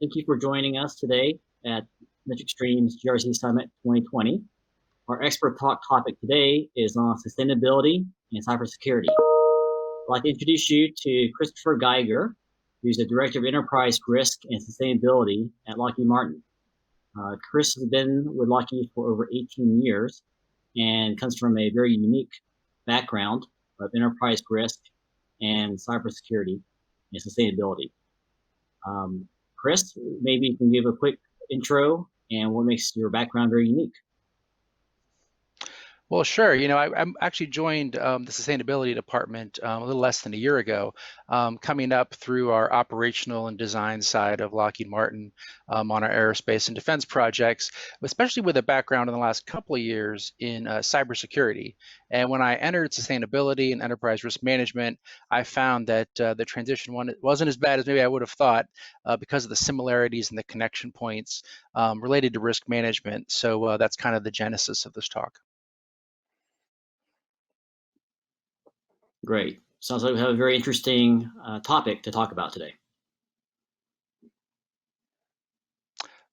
Thank you for joining us today at Mitch Extreme's GRC Summit 2020. Our expert talk topic today is on sustainability and cybersecurity. I'd like to introduce you to Christopher Geiger, who's the Director of Enterprise Risk and Sustainability at Lockheed Martin. Chris has been with Lockheed for over 18 years and comes from a very unique background of enterprise risk and cybersecurity and sustainability. Chris, maybe you can give a quick intro and what makes your background very unique. Well, sure. I actually joined the sustainability department a little less than a year ago, coming up through our operational and design side of Lockheed Martin on our aerospace and defense projects, especially with a background in the last couple of years in cybersecurity. And when I entered sustainability and enterprise risk management, I found that the transition wasn't as bad as maybe I would have thought because of the similarities and the connection points related to risk management. So that's kind of the genesis of this talk. Great. Sounds like we have a very interesting topic to talk about today.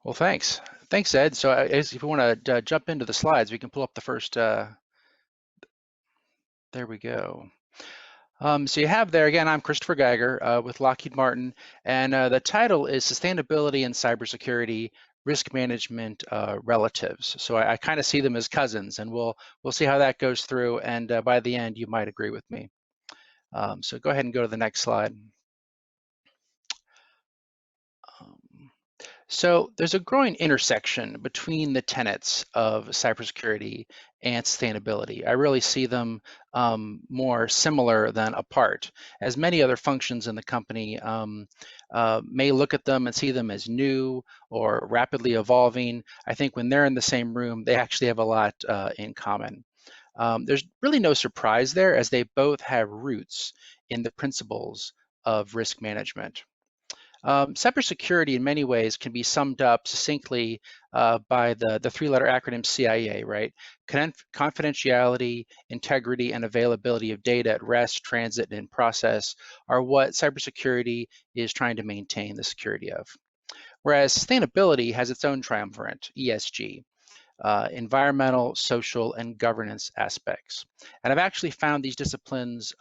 Well, thanks. Thanks, Ed. So if you want to jump into the slides, we can pull up the first, there we go. So you have there, again, I'm Christopher Geiger with Lockheed Martin, and the title is Sustainability and Cybersecurity Risk Management Relatives. So I kind of see them as cousins, and we'll see how that goes through, and by the end, you might agree with me. So go ahead and go to the next slide. So there's a growing intersection between the tenets of cybersecurity and sustainability. I really see them more similar than apart, as many other functions in the company may look at them and see them as new or rapidly evolving. I think when they're in the same room, they actually have a lot in common. There's really no surprise there, as they both have roots in the principles of risk management. Cybersecurity in many ways can be summed up succinctly by the three-letter acronym CIA, right? Confidentiality, integrity, and availability of data at rest, transit, and in process are what cybersecurity is trying to maintain the security of. Whereas sustainability has its own triumvirate, ESG. Environmental, social, and governance aspects. And I've actually found these disciplines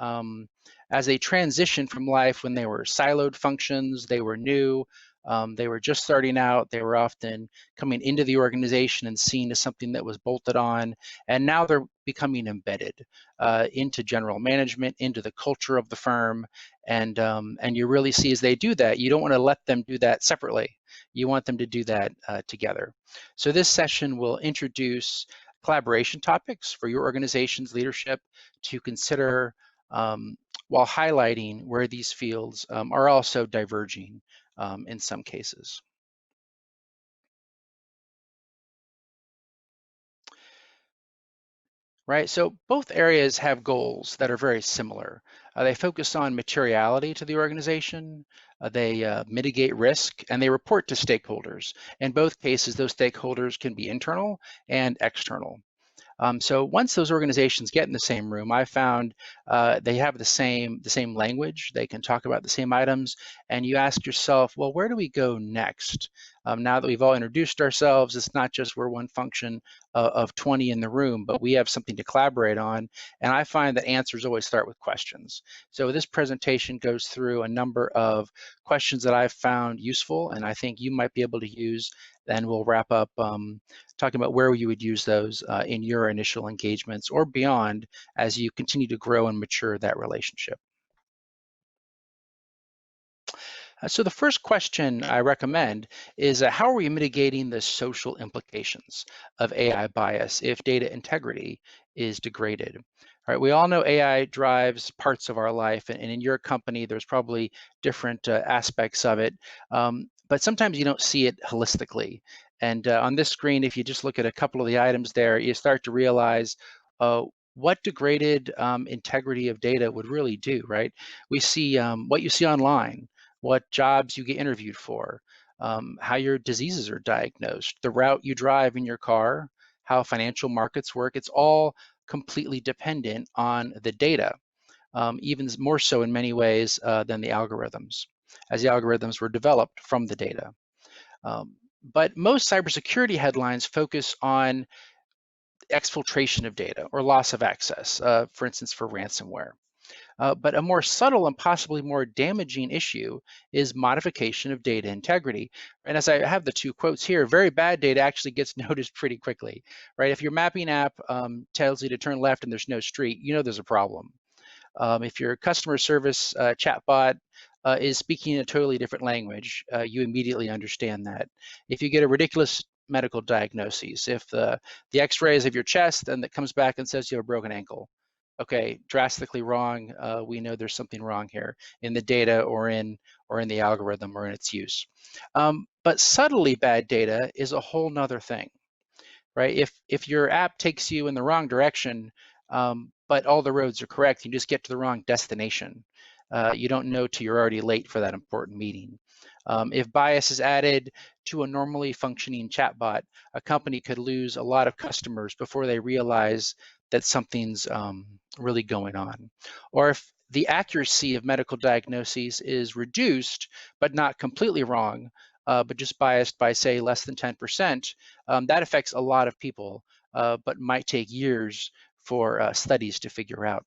as a transition from life when they were siloed functions, they were new, they were just starting out, they were often coming into the organization and seen as something that was bolted on, and now they're becoming embedded into general management, into the culture of the firm, and you really see as they do that, you don't want to let them do that separately. You want them to do that together. So this session will introduce collaboration topics for your organization's leadership to consider while highlighting where these fields are also diverging in some cases. Right, so both areas have goals that are very similar. They focus on materiality to the organization, they mitigate risk, and they report to stakeholders. In both cases, those stakeholders can be internal and external. So once those organizations get in the same room, I found they have the same language, they can talk about the same items, and you ask yourself, well, where do we go next? Now that we've all introduced ourselves, it's not just we're one function of 20 in the room, but we have something to collaborate on. And I find that answers always start with questions. So this presentation goes through a number of questions that I've found useful, and I think you might be able to use. Then we'll wrap up talking about where you would use those in your initial engagements or beyond as you continue to grow and mature that relationship. So the first question I recommend is how are we mitigating the social implications of AI bias if data integrity is degraded? All right, we all know AI drives parts of our life, and in your company, there's probably different aspects of it, but sometimes you don't see it holistically. And on this screen, if you just look at a couple of the items there, you start to realize what degraded integrity of data would really do, right? We see what you see online, what jobs you get interviewed for, how your diseases are diagnosed, the route you drive in your car, how financial markets work. It's all completely dependent on the data, even more so in many ways than the algorithms, as the algorithms were developed from the data. But most cybersecurity headlines focus on exfiltration of data or loss of access, for instance, for ransomware. But a more subtle and possibly more damaging issue is modification of data integrity. And as I have the two quotes here, very bad data actually gets noticed pretty quickly, right? If your mapping app tells you to turn left and there's no street, you know there's a problem. If your customer service chatbot is speaking a totally different language, you immediately understand that. If you get a ridiculous medical diagnosis, if the x-rays of your chest and that comes back and says you have a broken ankle, okay, drastically wrong. We know there's something wrong here in the data or in the algorithm or in its use. But subtly bad data is a whole nother thing, right? If your app takes you in the wrong direction, but all the roads are correct, you just get to the wrong destination. You don't know till you're already late for that important meeting. If bias is added to a normally functioning chatbot, a company could lose a lot of customers before they realize that something's really going on. Or if the accuracy of medical diagnoses is reduced, but not completely wrong, but just biased by, say, less than 10%, that affects a lot of people, but might take years for studies to figure out.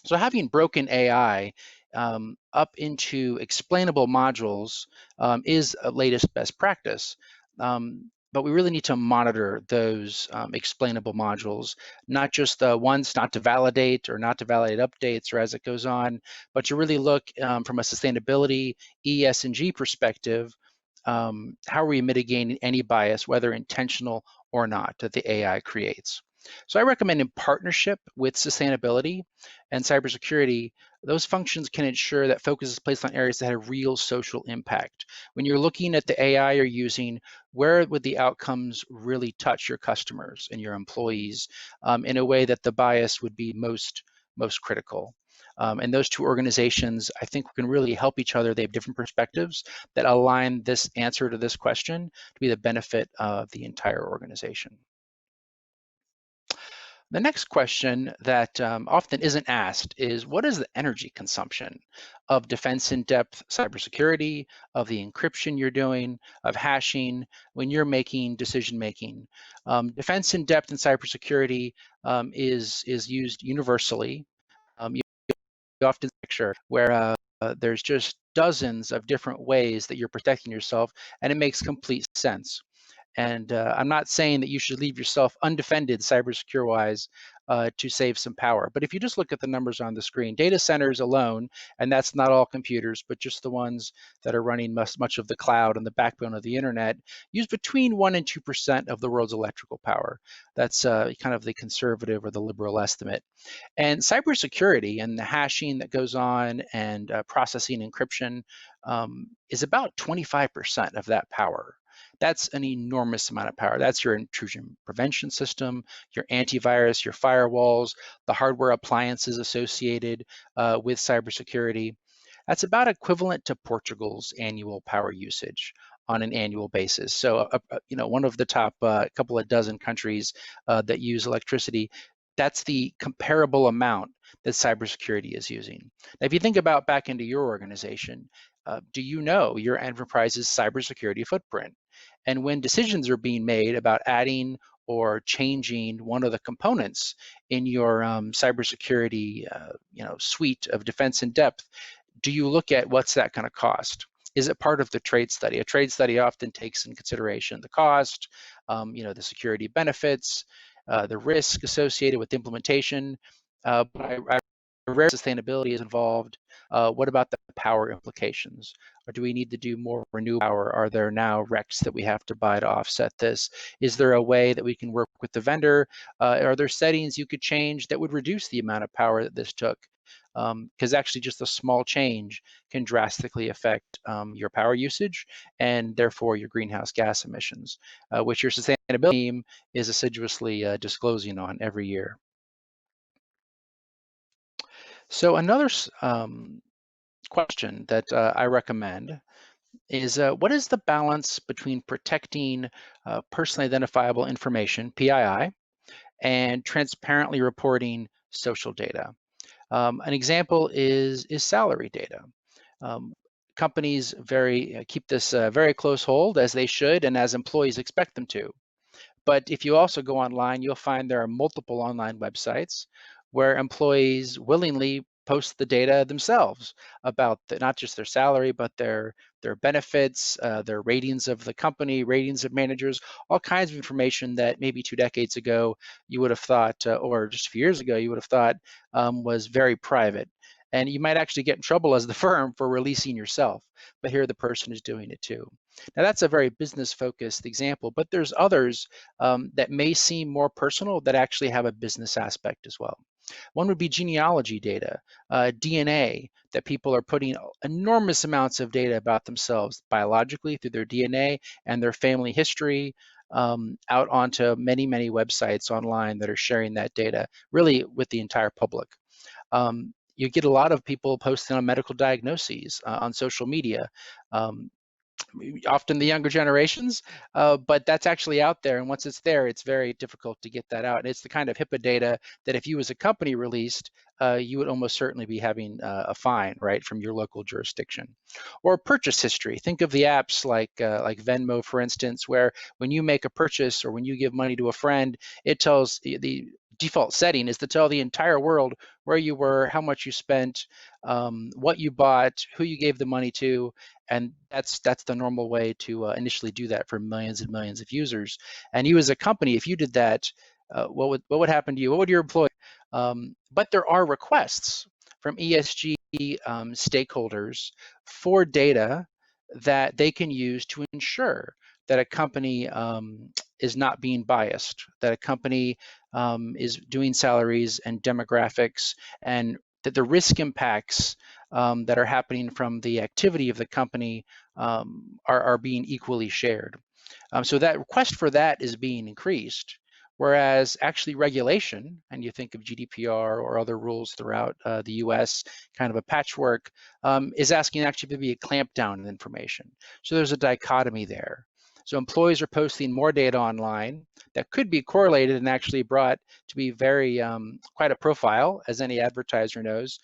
So having broken AI up into explainable modules is a latest best practice. But we really need to monitor those explainable modules, not just ones not to validate or not to validate updates or as it goes on, but to really look from a sustainability ESG perspective. How are we mitigating any bias, whether intentional or not, that the AI creates? So I recommend in partnership with sustainability and cybersecurity, those functions can ensure that focus is placed on areas that have real social impact. When you're looking at the AI you're using, where would the outcomes really touch your customers and your employees in a way that the bias would be most critical? And those two organizations, I think, can really help each other. They have different perspectives that align this answer to this question to be the benefit of the entire organization. The next question that often isn't asked is, what is the energy consumption of defense in-depth cybersecurity, of the encryption you're doing, of hashing when you're making decision making? Defense in-depth and cybersecurity is used universally. You often picture where there's just dozens of different ways that you're protecting yourself, and it makes complete sense. And I'm not saying that you should leave yourself undefended cybersecure wise to save some power. But if you just look at the numbers on the screen, data centers alone, and that's not all computers, but just the ones that are running much of the cloud and the backbone of the internet, use between 1% and 2% of the world's electrical power. That's kind of the conservative or the liberal estimate. And cybersecurity and the hashing that goes on and processing encryption is about 25% of that power. That's an enormous amount of power. That's your intrusion prevention system, your antivirus, your firewalls, the hardware appliances associated with cybersecurity. That's about equivalent to Portugal's annual power usage on an annual basis. So, one of the top couple of dozen countries that use electricity, that's the comparable amount that cybersecurity is using. Now, if you think about back into your organization, do you know your enterprise's cybersecurity footprint? And when decisions are being made about adding or changing one of the components in your cybersecurity, suite of defense in depth, do you look at what's that going to cost? Is it part of the trade study? A trade study often takes in consideration the cost, the security benefits, the risk associated with implementation. But I rare sustainability is involved. What about the power implications? Or do we need to do more renewable power? Are there now RECs that we have to buy to offset this? Is there a way that we can work with the vendor? Are there settings you could change that would reduce the amount of power that this took? Because actually just a small change can drastically affect your power usage and therefore your greenhouse gas emissions, which your sustainability team is assiduously disclosing on every year. So another question that I recommend is, what is the balance between protecting personally identifiable information, PII, and transparently reporting social data? An example is salary data. Um, companies keep this very close hold, as they should and as employees expect them to. But if you also go online, you'll find there are multiple online websites where employees willingly post the data themselves about not just their salary, but their benefits, their ratings of the company, ratings of managers, all kinds of information that maybe 2 decades ago you would have thought, or just a few years ago, you would have thought was very private. And you might actually get in trouble as the firm for releasing yourself, but here the person is doing it too. Now that's a very business focused example, but there's others that may seem more personal that actually have a business aspect as well. One would be genealogy data, DNA, that people are putting enormous amounts of data about themselves biologically through their DNA and their family history out onto many, many websites online that are sharing that data really with the entire public. You get a lot of people posting on medical diagnoses on social media. Um, Often the younger generations, but that's actually out there. And once it's there, it's very difficult to get that out. And it's the kind of HIPAA data that if you as a company released, you would almost certainly be having a fine, right, from your local jurisdiction. Or purchase history. Think of the apps like Venmo, for instance, where when you make a purchase or when you give money to a friend, it tells the default setting is to tell the entire world where you were, how much you spent, what you bought, who you gave the money to, and that's the normal way to initially do that for millions and millions of users. And you as a company, if you did that, what would happen to you? What would your employee? But there are requests from ESG stakeholders for data that they can use to ensure that a company is not being biased, that a company is doing salaries and demographics, and that the risk impacts that are happening from the activity of the company are being equally shared. So that request for that is being increased, whereas actually regulation, and you think of GDPR or other rules throughout the US, kind of a patchwork, is asking actually to be a clampdown on information. So there's a dichotomy there. So employees are posting more data online that could be correlated and actually brought to be very quite a profile, as any advertiser knows,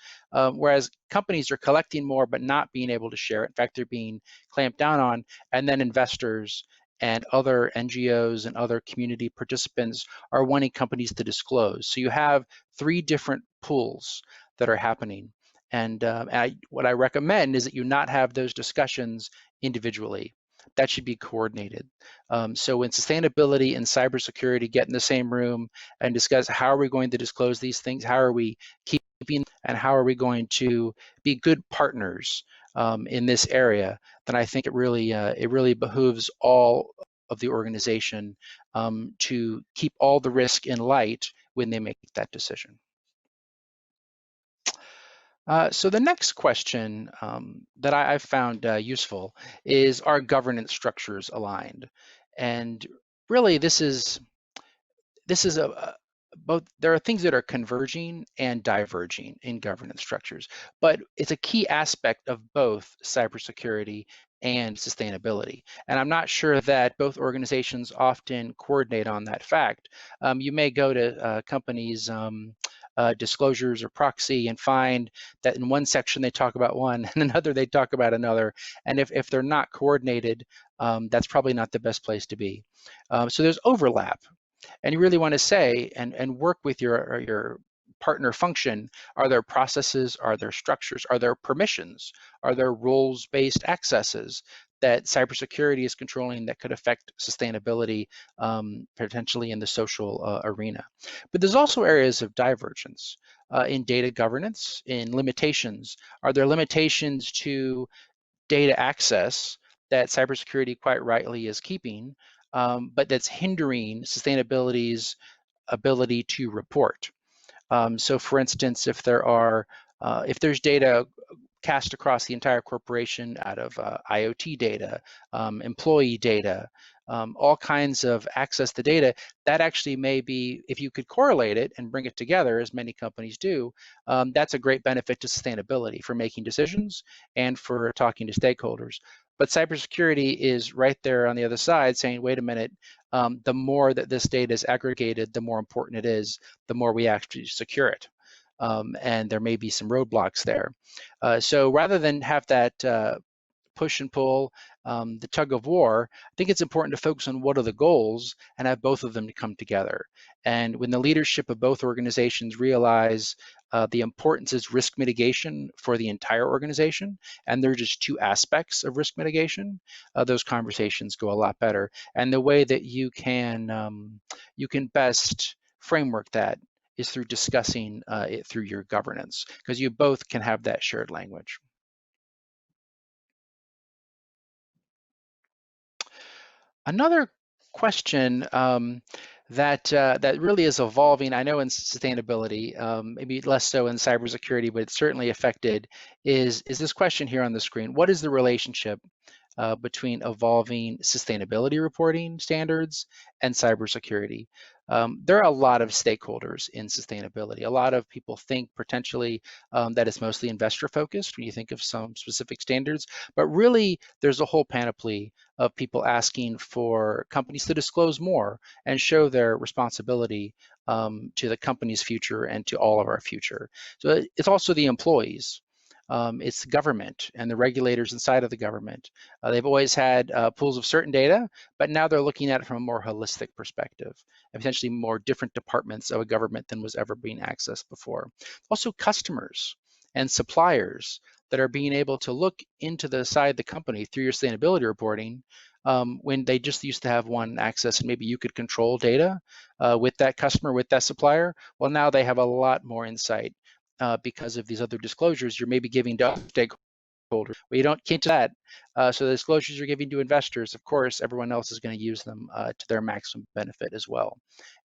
whereas companies are collecting more but not being able to share it. In fact, they're being clamped down on, and then investors and other NGOs and other community participants are wanting companies to disclose. So you have 3 different pools that are happening. And what I recommend is that you not have those discussions individually. That should be coordinated. So when sustainability and cybersecurity get in the same room and discuss how are we going to disclose these things, how are we keeping, and how are we going to be good partners in this area, then I think it really behooves all of the organization to keep all the risk in light when they make that decision. So the next question that I've found useful is, are governance structures aligned? And really, this is both. There are things that are converging and diverging in governance structures, but it's a key aspect of both cybersecurity and sustainability. And I'm not sure that both organizations often coordinate on that fact. You may go to companies' disclosures or proxy and find that in one section they talk about one, and another they talk about another. And if they're not coordinated, that's probably not the best place to be. So there's overlap, and you really want to say and work with your partner function. Are there processes? Are there structures? Are there permissions? Are there roles-based accesses that cybersecurity is controlling that could affect sustainability potentially in the social arena? But there's also areas of divergence in data governance, in limitations. Are there limitations to data access that cybersecurity quite rightly is keeping, but that's hindering sustainability's ability to report? So for instance, if there's data cast across the entire corporation out of IoT data, employee data, all kinds of access to data, that actually may be, if you could correlate it and bring it together, as many companies do, that's a great benefit to sustainability for making decisions and for talking to stakeholders. But cybersecurity is right there on the other side saying, wait a minute, the more that this data is aggregated, the more important it is, the more we actually secure it. And there may be some roadblocks there. So rather than have that push and pull, the tug of war, I think it's important to focus on what are the goals and have both of them to come together. And when the leadership of both organizations realize the importance is risk mitigation for the entire organization, and they're just two aspects of risk mitigation, those conversations go a lot better. And the way that you can best framework that is through discussing it through your governance, because you both can have that shared language. Another question that really is evolving, I know in sustainability, maybe less so in cybersecurity, but it's certainly affected, is this question here on the screen. What is the relationship between evolving sustainability reporting standards and cybersecurity? There are a lot of stakeholders in sustainability. A lot of people think potentially that it's mostly investor focused when you think of some specific standards, but really there's a whole panoply of people asking for companies to disclose more and show their responsibility to the company's future and to all of our future. So it's also the employees. It's the government and the regulators inside of the government. They've always had pools of certain data, but now they're looking at it from a more holistic perspective, and potentially more different departments of a government than was ever being accessed before. Also customers and suppliers that are being able to look into the side of the company through your sustainability reporting, when they just used to have one access and maybe you could control data with that customer, with that supplier. Well, now they have a lot more insight because of these other disclosures you're maybe giving to stakeholders. Well, you can't do that. So the disclosures you're giving to investors, of course, everyone else is going to use them to their maximum benefit as well,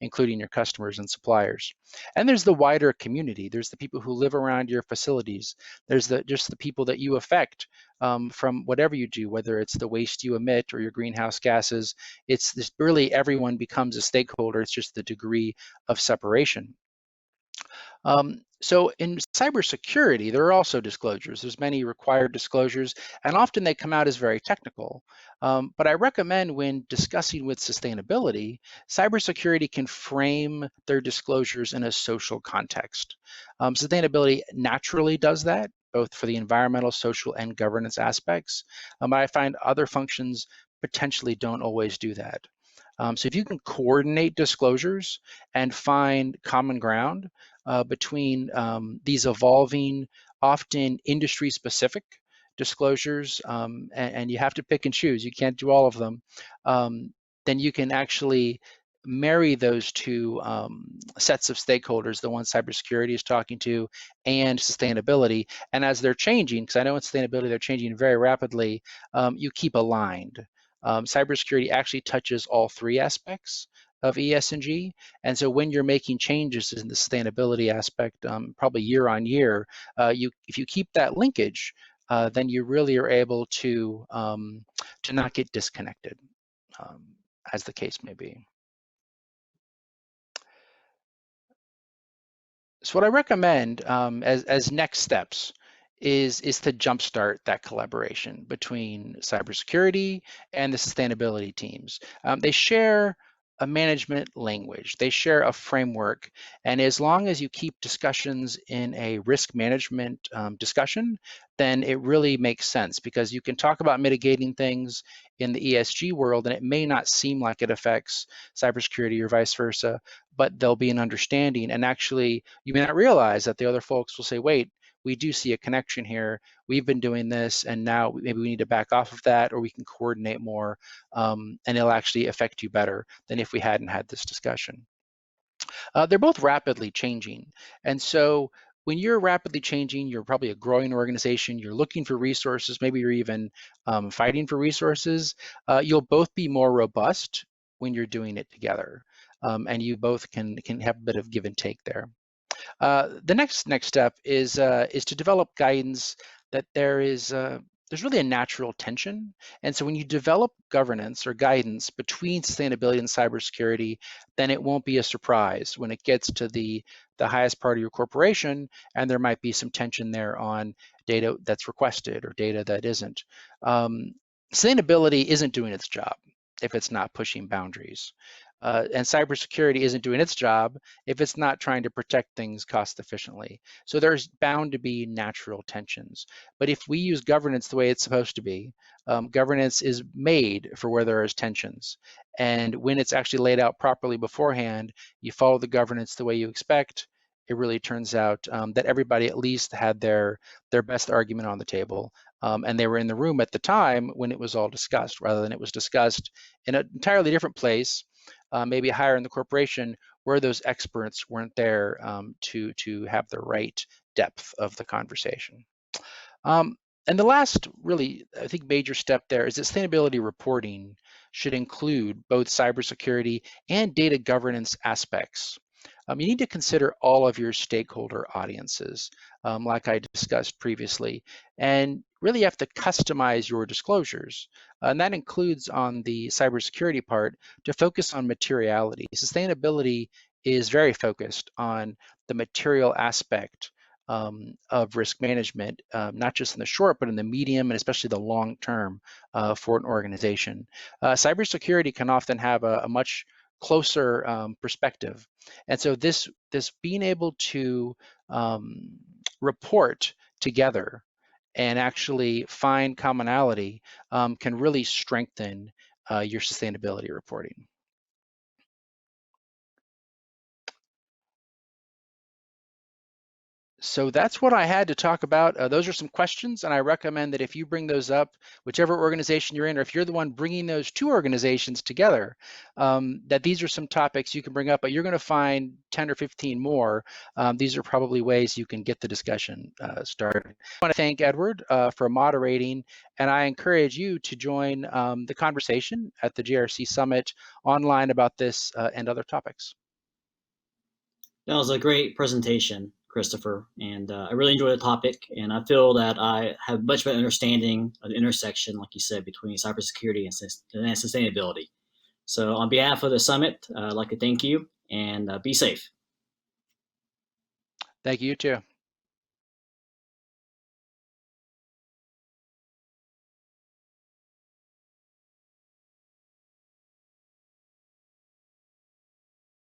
including your customers and suppliers. And there's the wider community. There's the people who live around your facilities. There's just the people that you affect from whatever you do, whether it's the waste you emit or your greenhouse gases. It's this really everyone becomes a stakeholder. It's just the degree of separation. So in cybersecurity, there are also disclosures. There's many required disclosures, and often they come out as very technical. But I recommend when discussing with sustainability, cybersecurity can frame their disclosures in a social context. Sustainability naturally does that, both for the environmental, social, and governance aspects. But I find other functions potentially don't always do that. So if you can coordinate disclosures and find common ground between these evolving, often industry-specific disclosures, and you have to pick and choose, you can't do all of them, then you can actually marry those two sets of stakeholders, the one cybersecurity is talking to and sustainability. And as they're changing, because I know in sustainability they're changing very rapidly, you keep aligned. Cybersecurity actually touches all three aspects of ESG. And so when you're making changes in the sustainability aspect, probably year on year, if you keep that linkage, then you really are able to not get disconnected, as the case may be. So what I recommend as next steps is to jumpstart that collaboration between cybersecurity and the sustainability teams. They share a management language, they share a framework, and as long as you keep discussions in a risk management discussion, then it really makes sense because you can talk about mitigating things in the ESG world and it may not seem like it affects cybersecurity or vice versa, but there'll be an understanding, and actually you may not realize that the other folks will say, wait, we do see a connection here. We've been doing this, and now maybe we need to back off of that, or we can coordinate more, and it'll actually affect you better than if we hadn't had this discussion. They're both rapidly changing, and so when you're rapidly changing, you're probably a growing organization, you're looking for resources, maybe you're even fighting for resources, you'll both be more robust when you're doing it together. And you both can have a bit of give and take there. The next step is to develop guidance that there's really a natural tension. And so when you develop governance or guidance between sustainability and cybersecurity, then it won't be a surprise when it gets to the highest part of your corporation, and there might be some tension there on data that's requested or data that isn't. Sustainability isn't doing its job if it's not pushing boundaries. And cybersecurity isn't doing its job if it's not trying to protect things cost efficiently. So there's bound to be natural tensions. But if we use governance the way it's supposed to be, governance is made for where there is tensions. And when it's actually laid out properly beforehand, you follow the governance the way you expect, it really turns out that everybody at least had their best argument on the table, and they were in the room at the time when it was all discussed, rather than it was discussed in an entirely different place, maybe higher in the corporation, where those experts weren't there to have the right depth of the conversation. Um, and the last really, I think, major step there is that sustainability reporting should include both cybersecurity and data governance aspects. You need to consider all of your stakeholder audiences, like I discussed previously, and really have to customize your disclosures. And that includes on the cybersecurity part to focus on materiality. Sustainability is very focused on the material aspect of risk management, not just in the short, but in the medium and especially the long term for an organization. Cybersecurity can often have a much closer perspective, and so this being able to report together and actually find commonality can really strengthen your sustainability reporting. So that's what I had to talk about. Those are some questions, and I recommend that if you bring those up, whichever organization you're in, or if you're the one bringing those two organizations together, that these are some topics you can bring up, but you're going to find 10 or 15 more. These are probably ways you can get the discussion started. I want to thank Edward for moderating, and I encourage you to join the conversation at the GRC Summit online about this and other topics. That was a great presentation, Christopher, and I really enjoyed the topic. And I feel that I have much better understanding of the intersection, like you said, between cybersecurity and sustainability. So, on behalf of the summit, I'd like to thank you and be safe. Thank you, too.